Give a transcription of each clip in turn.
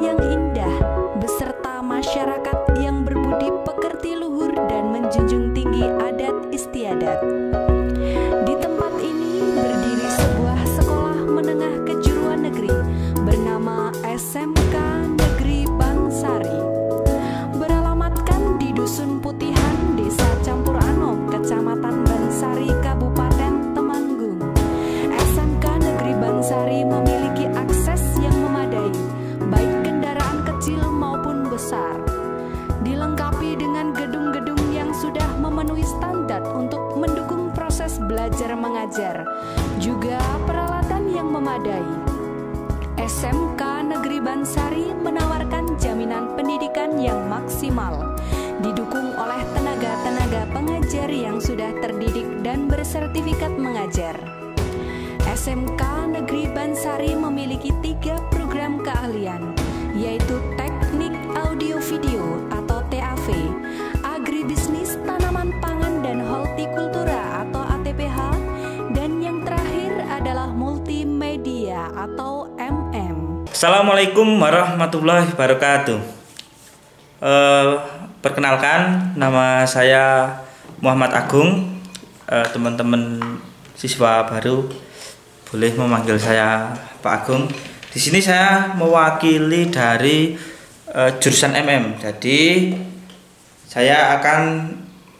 yang indah beserta masyarakat yang berbudi pekerti luhur dan menjunjung tinggi adat istiadat. Di tempat ini berdiri sebuah sekolah menengah kejuruan negeri bernama SMK Negeri Bangsari. Beralamatkan di Dusun Putihan, Desa Campur Ano, Kecamatan Bangsari, Kabupaten Temanggung. SMK Negeri Bangsari memiliki akses yang memadai, baik kendaraan kecil maupun besar. Dilengkapi dengan gedung-gedung yang sudah memenuhi standar untuk mendukung proses belajar mengajar, juga peralatan yang memadai. SMK Negeri Bangsari menawarkan jaminan pendidikan yang maksimal, didukung oleh tenaga-tenaga pengajar yang sudah terdidik dan bersertifikat mengajar. SMK Negeri Bangsari memiliki 3 program keahlian, yaitu Teknik Audio Video atau TAV, Agribisnis Tanaman Pangan dan Hortikultura atau ATPH, dan yang terakhir adalah Multimedia atau MM. Assalamualaikum warahmatullahi wabarakatuh. Perkenalkan, nama saya Muhammad Agung. Teman-teman siswa baru boleh memanggil saya Pak Agung. Di sini saya mewakili dari jurusan MM. Jadi saya akan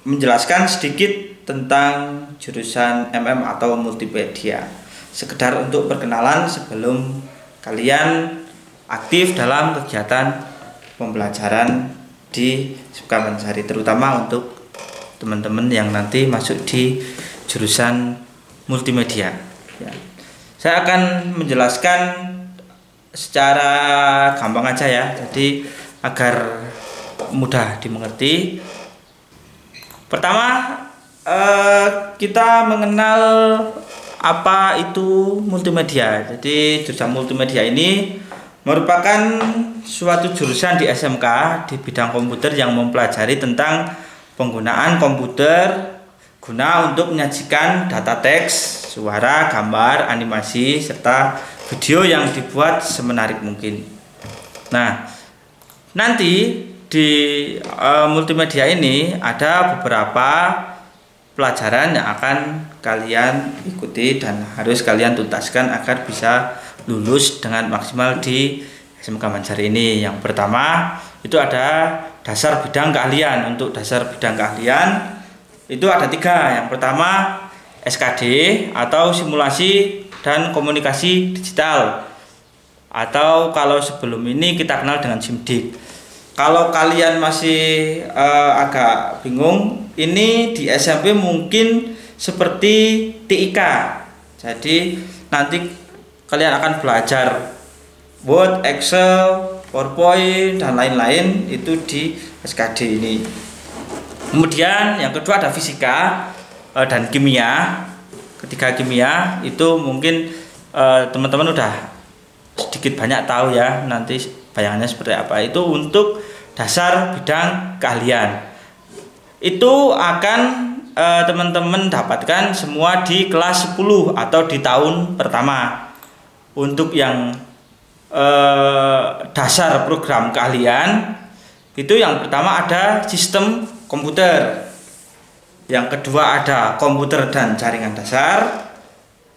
menjelaskan sedikit tentang jurusan MM atau multimedia. Sekedar untuk perkenalan sebelum kalian aktif dalam kegiatan pembelajaran di SMK Bangsari, terutama untuk teman-teman yang nanti masuk di jurusan multimedia. Ya. Saya akan menjelaskan secara gampang aja ya, jadi agar mudah dimengerti. Pertama, kita mengenal apa itu multimedia. Jadi jurusan multimedia ini merupakan suatu jurusan di SMK di bidang komputer yang mempelajari tentang penggunaan komputer guna untuk menyajikan data teks, suara, gambar, animasi, serta video yang dibuat semenarik mungkin. Nah, nanti di multimedia ini ada beberapa pelajaran yang akan kalian ikuti dan harus kalian tuntaskan agar bisa lulus dengan maksimal di SMK Bangsari ini. Yang pertama itu ada dasar bidang keahlian. Untuk dasar bidang keahlian itu ada 3. Yang pertama SKD atau simulasi dan komunikasi digital, atau kalau sebelum ini kita kenal dengan SIMDIK. Kalau kalian masih agak bingung, ini di SMP mungkin seperti TIK. Jadi nanti kalian akan belajar Word, Excel, PowerPoint dan lain-lain itu di SKD ini. Kemudian yang kedua ada fisika dan kimia. Ketiga kimia itu mungkin teman-teman udah sedikit banyak tahu ya, nanti bayangannya seperti apa. Itu untuk dasar bidang keahlian. Itu akan teman-teman dapatkan semua di kelas 10 atau di tahun pertama. Untuk yang dasar program keahlian itu yang pertama ada sistem komputer, yang kedua ada komputer dan jaringan dasar,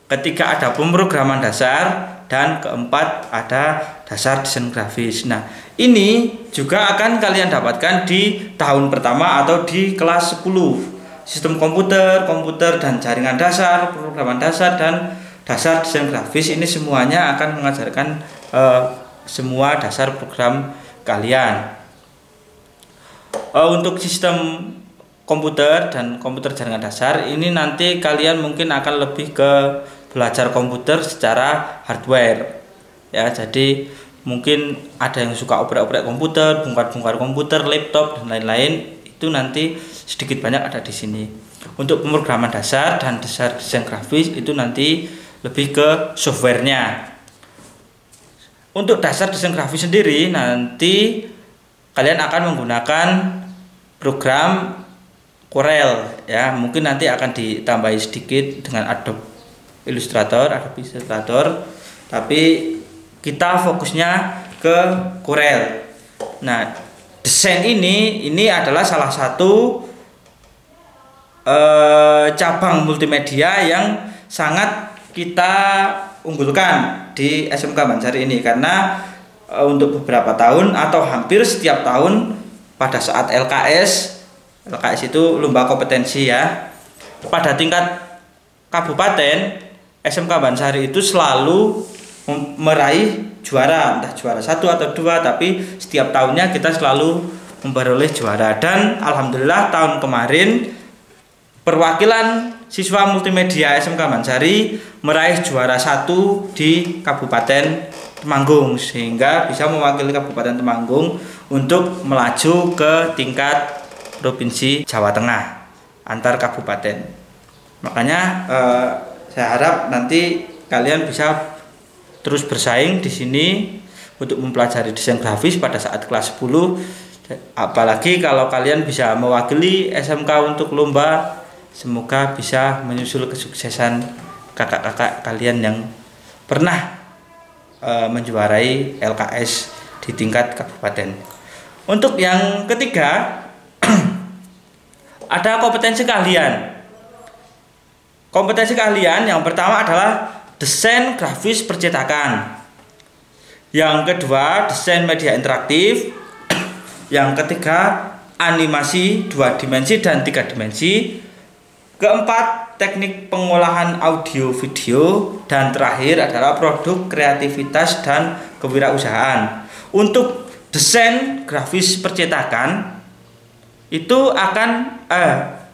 ketiga ada pemrograman dasar, dan keempat ada dasar desain grafis. Nah, ini juga akan kalian dapatkan di tahun pertama atau di kelas 10. Sistem komputer, komputer dan jaringan dasar, pemrograman dasar, dan dasar desain grafis, ini semuanya akan mengajarkan semua dasar program kalian. Untuk sistem komputer dan komputer jaringan dasar ini nanti kalian mungkin akan lebih ke belajar komputer secara hardware ya. Jadi mungkin ada yang suka oprek-oprek komputer, bongkar-bongkar komputer, laptop dan lain-lain, itu nanti sedikit banyak ada di sini. Untuk pemrograman dasar dan dasar desain grafis itu nanti lebih ke softwarenya. Untuk dasar desain grafis sendiri nanti kalian akan menggunakan program Corel ya, mungkin nanti akan ditambahi sedikit dengan Adobe Illustrator, tapi kita fokusnya ke Corel. Nah, desain ini adalah salah satu cabang multimedia yang sangat kita unggulkan di SMK Bansari ini, karena untuk beberapa tahun atau hampir setiap tahun pada saat LKS itu lomba kompetensi ya, pada tingkat kabupaten SMK Bansari itu selalu meraih juara, entah juara 1 atau 2, tapi setiap tahunnya kita selalu memperoleh juara. Dan alhamdulillah tahun kemarin perwakilan siswa multimedia SMK Bansari meraih juara 1 di Kabupaten Temanggung, sehingga bisa mewakili Kabupaten Temanggung untuk melaju ke tingkat Provinsi Jawa Tengah antar kabupaten. Makanya saya harap nanti kalian bisa terus bersaing di sini untuk mempelajari desain grafis pada saat kelas 10. Apalagi kalau kalian bisa mewakili SMK untuk lomba, semoga bisa menyusul kesuksesan kakak-kakak kalian yang pernah menjuarai LKS di tingkat kabupaten. Untuk yang ketiga, ada kompetensi keahlian. Kompetensi keahlian yang pertama adalah desain grafis percetakan. Yang kedua, desain media interaktif. Yang ketiga, animasi 2 dimensi dan 3 dimensi. Keempat, teknik pengolahan audio video. Dan terakhir adalah produk kreativitas dan kewirausahaan. Untuk desain grafis percetakan itu akan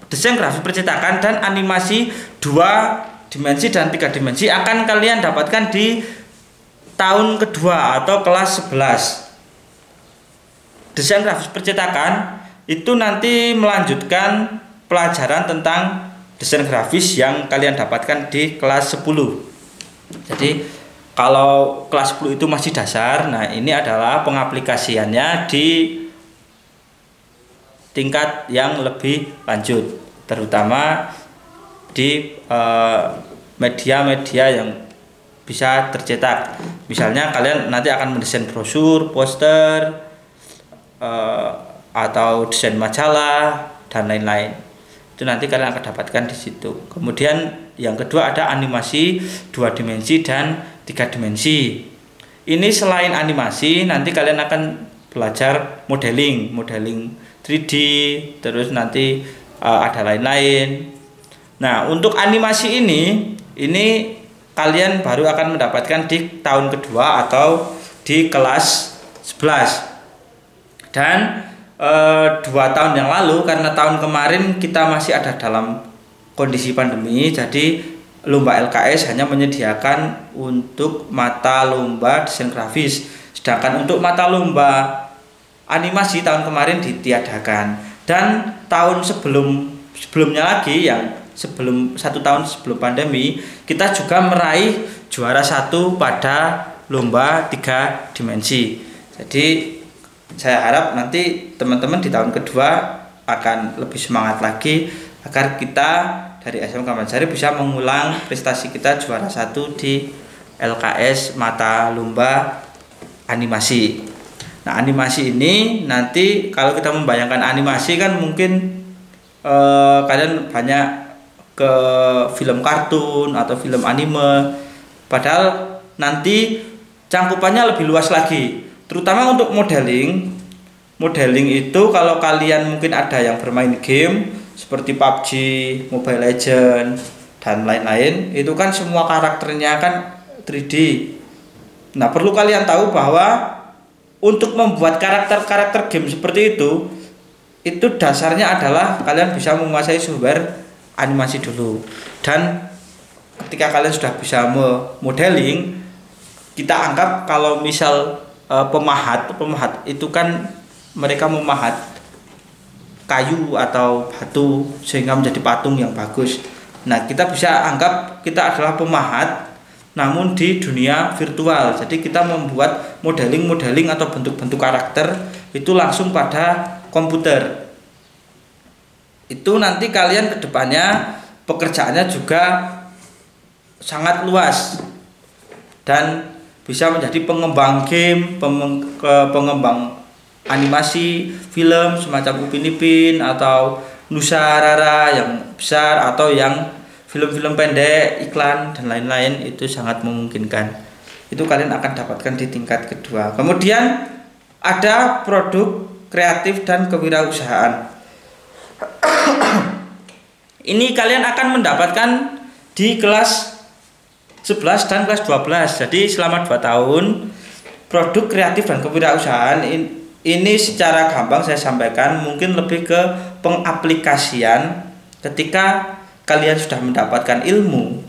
desain grafis percetakan dan animasi 2 dimensi dan 3 dimensi akan kalian dapatkan di tahun kedua atau kelas 11. Desain grafis percetakan itu nanti melanjutkan pelajaran tentang desain grafis yang kalian dapatkan di kelas 10. Jadi kalau kelas 10 itu masih dasar, nah ini adalah pengaplikasiannya di tingkat yang lebih lanjut, terutama di media-media yang bisa tercetak. Misalnya kalian nanti akan mendesain brosur, poster, atau desain majalah dan lain-lain. Itu nanti kalian akan dapatkan di situ. Kemudian yang kedua ada animasi 2 dimensi dan 3 dimensi. Ini selain animasi, nanti kalian akan belajar modeling 3D, terus nanti ada lain-lain. Nah, untuk animasi ini kalian baru akan mendapatkan di tahun kedua atau di kelas 11. Dan 2 tahun yang lalu, karena tahun kemarin kita masih ada dalam kondisi pandemi, jadi lomba LKS hanya menyediakan untuk mata lomba desain grafis, sedangkan untuk mata lomba animasi tahun kemarin ditiadakan. Dan tahun sebelumnya lagi, yang 1 tahun sebelum pandemi, kita juga meraih juara 1 pada lomba 3 dimensi. Jadi saya harap nanti teman-teman di tahun kedua akan lebih semangat lagi agar kita dari SMK Bansari bisa mengulang prestasi kita juara 1 di LKS mata lomba animasi. Nah, animasi ini nanti kalau kita membayangkan animasi kan mungkin kalian banyak ke film kartun atau film anime, padahal nanti cangkupannya lebih luas lagi, terutama untuk modeling itu. Kalau kalian mungkin ada yang bermain game seperti PUBG, Mobile Legends dan lain-lain, itu kan semua karakternya kan 3D. Nah, perlu kalian tahu bahwa untuk membuat karakter game seperti itu dasarnya adalah kalian bisa menguasai software animasi dulu. Dan ketika kalian sudah bisa modeling, kita anggap kalau misal pemahat itu kan mereka memahat kayu atau batu sehingga menjadi patung yang bagus. Nah, kita bisa anggap kita adalah pemahat namun di dunia virtual. Jadi kita membuat modeling atau bentuk-bentuk karakter itu langsung pada komputer. Itu nanti kalian kedepannya pekerjaannya juga sangat luas dan bisa menjadi pengembang game, pengembang animasi, film semacam Upin Ipin atau Nusa Rara yang besar, atau yang film-film pendek, iklan dan lain-lain, itu sangat memungkinkan. Itu kalian akan dapatkan di tingkat kedua. Kemudian ada produk kreatif dan kewirausahaan. Ini kalian akan mendapatkan di kelas 11 dan kelas 12. Jadi selama 2 tahun produk kreatif dan kewirausahaan ini secara gampang saya sampaikan, mungkin lebih ke pengaplikasian ketika kalian sudah mendapatkan ilmu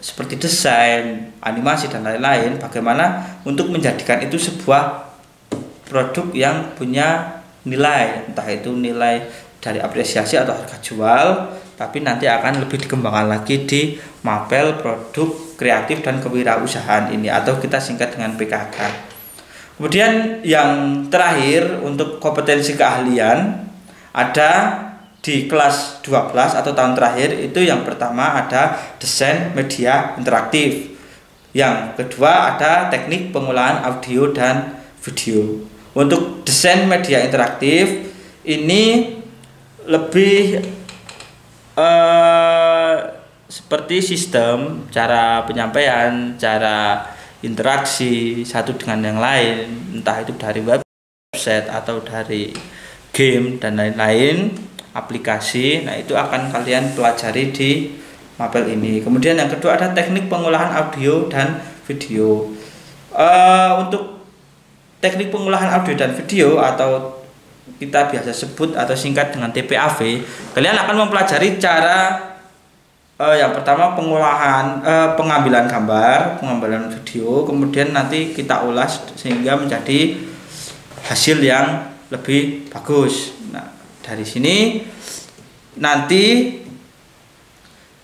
seperti desain, animasi dan lain-lain, bagaimana untuk menjadikan itu sebuah produk yang punya nilai, entah itu nilai dari apresiasi atau harga jual, tapi nanti akan lebih dikembangkan lagi di mapel produk kreatif dan kewirausahaan ini, atau kita singkat dengan PKK. Kemudian yang terakhir untuk kompetensi keahlian ada di kelas 12 atau tahun terakhir. Itu yang pertama ada desain media interaktif, yang kedua ada teknik pengolahan audio dan video. Untuk desain media interaktif ini lebih seperti sistem, cara penyampaian, cara interaksi satu dengan yang lain, entah itu dari website atau dari game dan lain-lain, aplikasi. Nah, itu akan kalian pelajari di mapel ini. Kemudian yang kedua ada teknik pengolahan audio dan video. Untuk teknik pengolahan audio dan video atau kita biasa sebut atau singkat dengan TPAV, kalian akan mempelajari cara yang pertama pengolahan, pengambilan gambar, pengambilan video, kemudian nanti kita ulas sehingga menjadi hasil yang lebih bagus. Nah, dari sini nanti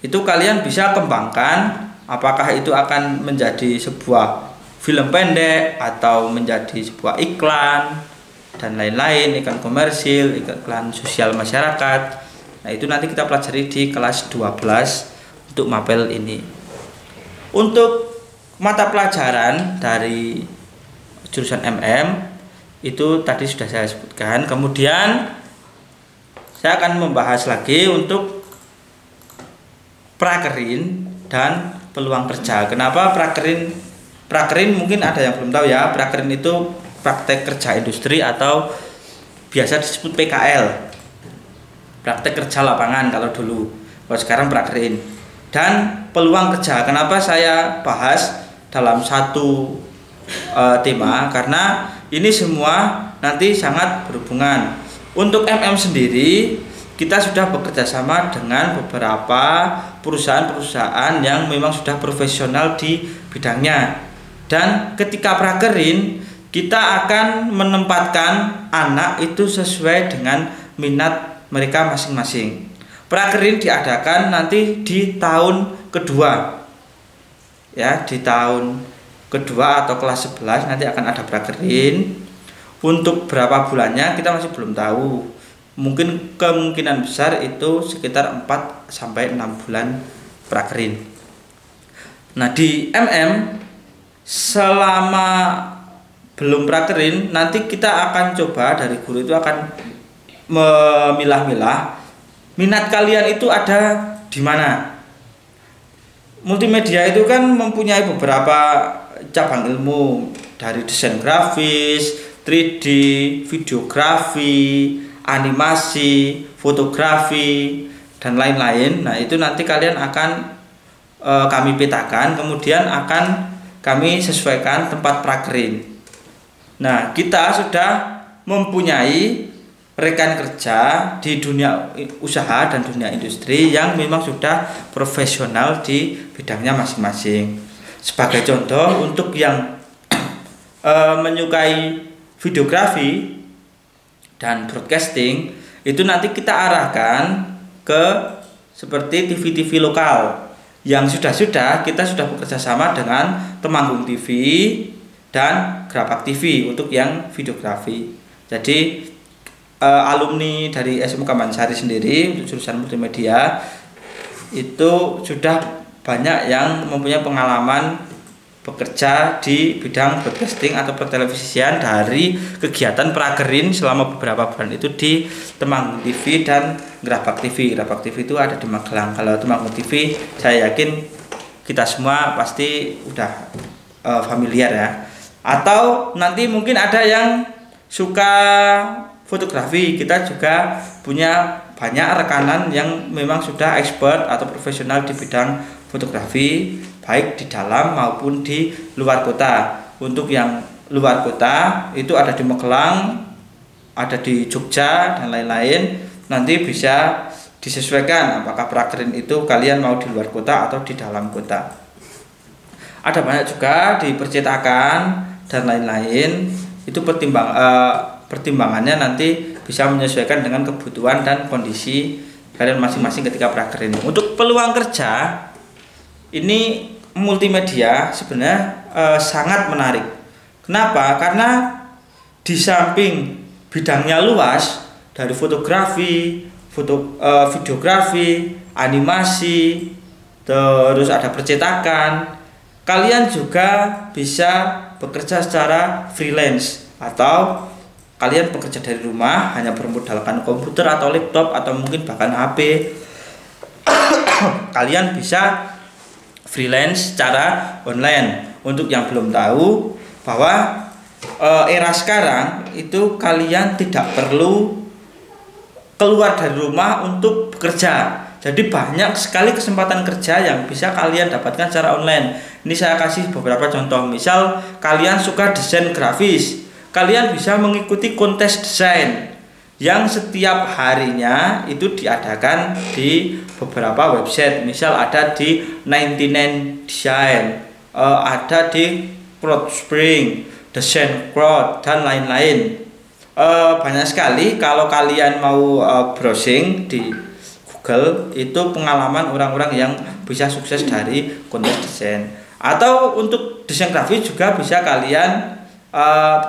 itu kalian bisa kembangkan apakah itu akan menjadi sebuah film pendek atau menjadi sebuah iklan dan lain-lain, iklan komersil, iklan sosial masyarakat. Nah, itu nanti kita pelajari di kelas 12 untuk mapel ini. Untuk mata pelajaran dari jurusan MM itu tadi sudah saya sebutkan. Kemudian saya akan membahas lagi untuk prakerin dan peluang kerja. Kenapa prakerin? Prakerin mungkin ada yang belum tahu ya. Prakerin itu praktek kerja industri atau biasa disebut PKL. Praktek kerja lapangan kalau dulu. Kalau sekarang prakerin. Dan peluang kerja. Kenapa saya bahas dalam satu tema? Karena ini semua nanti sangat berhubungan. Untuk MM sendiri kita sudah bekerja sama dengan beberapa perusahaan-perusahaan yang memang sudah profesional di bidangnya. Dan ketika prakerin kita akan menempatkan anak itu sesuai dengan minat mereka masing-masing. Prakerin diadakan nanti di tahun kedua. Ya, di tahun kedua atau kelas 11 nanti akan ada prakerin. Untuk berapa bulannya kita masih belum tahu. Mungkin kemungkinan besar itu sekitar 4 sampai 6 bulan prakerin. Nah, di MM selama belum prakerin nanti kita akan coba, dari guru itu akan memilah-milah minat kalian itu ada di mana. Multimedia itu kan mempunyai beberapa cabang ilmu, dari desain grafis, 3D, videografi, animasi, fotografi dan lain-lain. Nah, itu nanti kalian akan kami petakan, kemudian akan kami sesuaikan tempat prakerin. Nah, kita sudah mempunyai rekan kerja di dunia usaha dan dunia industri yang memang sudah profesional di bidangnya masing-masing. Sebagai contoh, untuk yang menyukai videografi dan broadcasting, itu nanti kita arahkan ke seperti TV-TV lokal yang kita sudah bekerja sama dengan Temanggung TV dan Grapak TV untuk yang videografi. Jadi alumni dari SMK Mansari sendiri untuk jurusan multimedia itu sudah banyak yang mempunyai pengalaman bekerja di bidang broadcasting atau pertelevisian dari kegiatan Pragerin selama beberapa bulan itu di Temanggung TV dan Gerabak TV. Gerabak TV itu ada di Magelang. Kalau Temanggung TV saya yakin kita semua pasti udah familiar ya. Atau nanti mungkin ada yang suka fotografi, kita juga punya banyak rekanan yang memang sudah expert atau profesional di bidang fotografi, baik di dalam maupun di luar kota. Untuk yang luar kota itu ada di Magelang, ada di Jogja dan lain-lain. Nanti bisa disesuaikan apakah Pragerin itu kalian mau di luar kota atau di dalam kota. Ada banyak juga di percetakan dan lain-lain. Itu pertimbangannya nanti bisa menyesuaikan dengan kebutuhan dan kondisi kalian masing-masing ketika Pragerin. Untuk peluang kerja ini multimedia sebenarnya sangat menarik. Kenapa? Karena di samping bidangnya luas dari fotografi, videografi, animasi, terus ada percetakan, kalian juga bisa bekerja secara freelance atau kalian bekerja dari rumah hanya bermodalkan komputer atau laptop atau mungkin bahkan HP. Kalian bisa freelance secara online. Untuk yang belum tahu bahwa era sekarang itu kalian tidak perlu keluar dari rumah untuk bekerja. Jadi banyak sekali kesempatan kerja yang bisa kalian dapatkan secara online. Ini saya kasih beberapa contoh. Misal kalian suka desain grafis, kalian bisa mengikuti kontes desain yang setiap harinya itu diadakan di beberapa website. Misal ada di 99 Design, ada di Crowdspring, Design Crowd dan lain-lain. Banyak sekali. Kalau kalian mau browsing di Google, itu pengalaman orang-orang yang bisa sukses dari kontes desain. Atau untuk desain grafis juga bisa kalian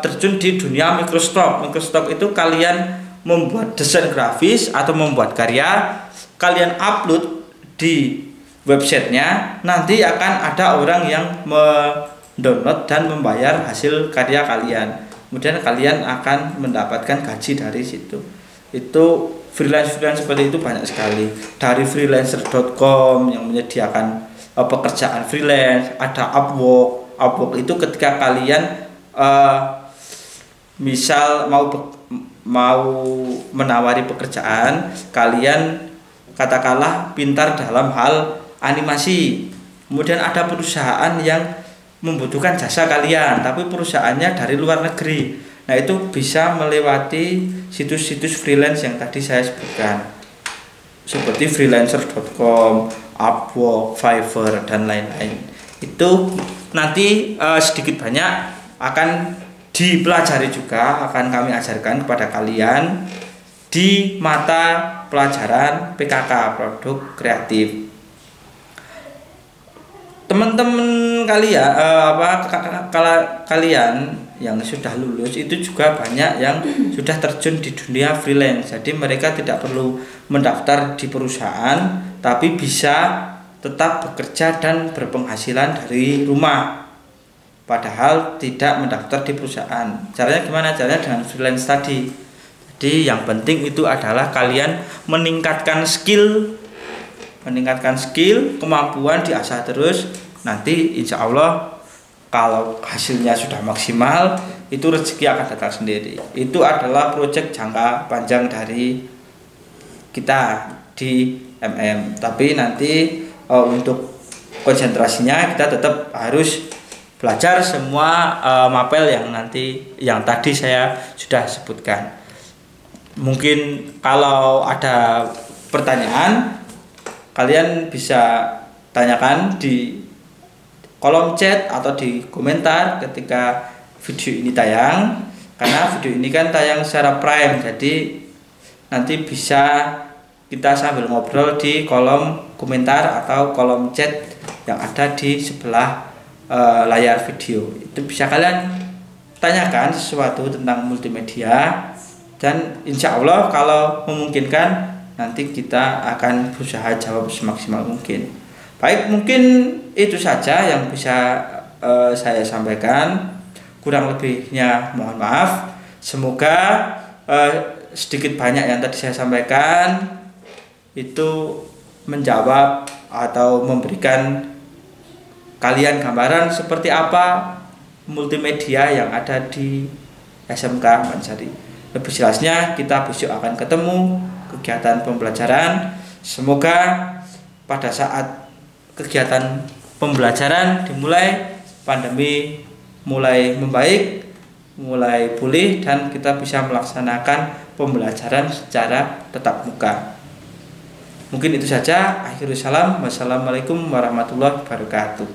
terjun di dunia Microsoft. Microsoft itu kalian membuat desain grafis atau membuat karya, kalian upload di websitenya, nanti akan ada orang yang mendownload dan membayar hasil karya kalian. Kemudian kalian akan mendapatkan gaji dari situ. Itu freelance seperti itu banyak sekali. Dari freelancer.com yang menyediakan pekerjaan freelance, ada Upwork. Upwork itu ketika kalian misal mau menawari pekerjaan, kalian katakanlah pintar dalam hal animasi, kemudian ada perusahaan yang membutuhkan jasa kalian tapi perusahaannya dari luar negeri. Nah, itu bisa melewati situs-situs freelance yang tadi saya sebutkan, seperti freelancer.com, Upwork, Fiverr dan lain-lain. Itu nanti sedikit banyak akan dipelajari juga, akan kami ajarkan kepada kalian di mata pelajaran PKK, produk kreatif. Teman-teman kalian kalian yang sudah lulus itu juga banyak yang sudah terjun di dunia freelance. Jadi mereka tidak perlu mendaftar di perusahaan, tapi bisa tetap bekerja dan berpenghasilan dari rumah, padahal tidak mendaftar di perusahaan. Caranya gimana? Caranya dengan freelance tadi. Jadi yang penting itu adalah kalian meningkatkan skill, kemampuan diasah terus. Nanti insya Allah kalau hasilnya sudah maksimal, itu rezeki akan datang sendiri. Itu adalah proyek jangka panjang dari kita di MM. Tapi nanti untuk konsentrasinya kita tetap harus belajar semua mapel yang tadi saya sudah sebutkan. Mungkin kalau ada pertanyaan, kalian bisa tanyakan di kolom chat atau di komentar ketika video ini tayang, karena video ini kan tayang secara prime, jadi nanti bisa kita sambil ngobrol di kolom komentar atau kolom chat yang ada di sebelah layar video. Itu bisa kalian tanyakan sesuatu tentang multimedia, dan insya Allah kalau memungkinkan nanti kita akan berusaha jawab semaksimal mungkin. Baik, mungkin itu saja yang bisa saya sampaikan. Kurang lebihnya mohon maaf. Semoga sedikit banyak yang tadi saya sampaikan itu menjawab atau memberikan kalian gambaran seperti apa multimedia yang ada di SMK Mansari. Lebih jelasnya kita besok akan ketemu kegiatan pembelajaran. Semoga pada saat kegiatan pembelajaran dimulai, pandemi mulai membaik, mulai pulih, dan kita bisa melaksanakan pembelajaran secara tatap muka. Mungkin itu saja. Akhirul salam. Wassalamualaikum warahmatullahi wabarakatuh.